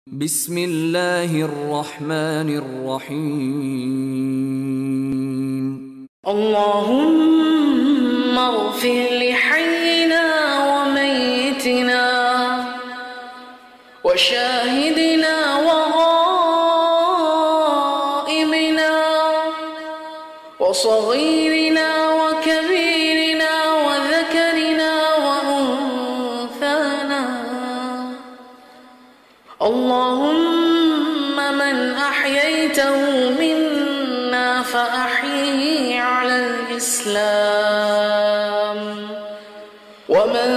بسم الله الرحمن الرحيم. اللهم اغفر لحينا وميتنا وشاهدنا وغائبنا وصغيرنا وكبيرنا وذكرنا وأنثانا. اللهم من أحييته منا فأحيه على الإسلام، ومن